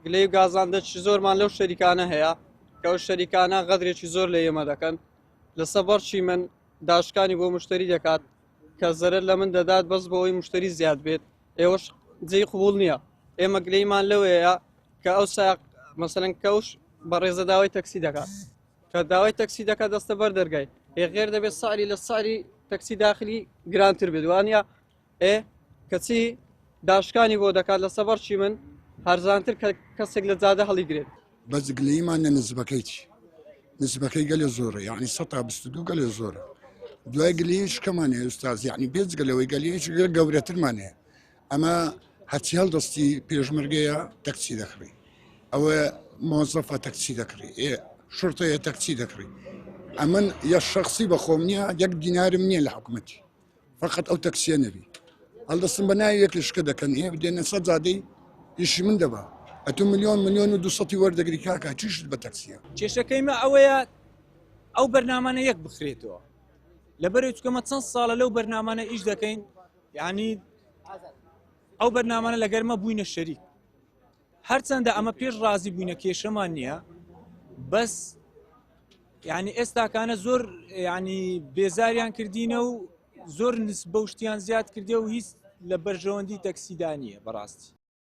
گلەی و گازاندەچی زۆرمان لەو شەریکانە هەیە کە ئەو شەریکانە غەدرێکی زۆر لە ئێمە دەکەن لەسەر بەرچی من داشکانی بۆ مشتری دەکات کە زەرت لە من دەدات بەس بۆەوەی مشتری زیاد بێت ئێوەش جێی قبول نییە ئێمە گلەیمان لەوەیە کە ئەو ساق مەسەرەن کەوش بە ڕێزە داوای تەکسی دەکات کە داوای تەکسی دەکات دەستە بەر دەرگای غێر دەبێت سعری لە سعری تەکسی داخلی گرانتر بێت وانە کەچی داشکانی بۆ دەکات لە سەبەرچی من هەرزانتر کە کەسێک لە جادە هەڵیگرێت بەس گلەیمانە نزبەکەیتی نسبەکەی گەلێ زۆرە یعنی 122 گەلێ زۆرە دوای گلەیەش کەمانێ ئوستاز یعنی بێت گەلەوەی گەلەیەش گەورەترمانەیە ئەمە هەچی هەڵدەستی پێشمەرگەیە تەکسی دەکڕی ئەوە مۆزەفە تەکسی دەکڕی شرتەیە تەکسی دەکڕی ئەمن یە شخصی بە خۆم نییە یەک دینارم نییە لە حکوومەتی فقط ئەو تەکسیە نەبی هەڵدەستم بە ناوی یەک لشکە دەکەن هێ بدێنە سەد زادەی ئیشی من دەبا ئەتو ملیۆن و 200 وەردەگری کاکە چیشت بە تەکسیە کێشەکەیمە ئەوەیە ئەو بەرنامانە یەک بخرێتەوە لەبەرێت چکەمە چەند ساڵە لەو بەرنامانە ئیش دەکەین یعنی ئەو بەرنامانە لەگەرمە بووینە شەریک هەرچەندە ئەمە پێش ڕازی بووینە کێشەمان نییە بەس یعنی ئێستاکانە زۆر ینی بێزاریان کردینە و زۆر نسبە و شتیان زیاد کردێ و هیچ لە بەرژەوەندی تەکسیدا نییە بەڕاستی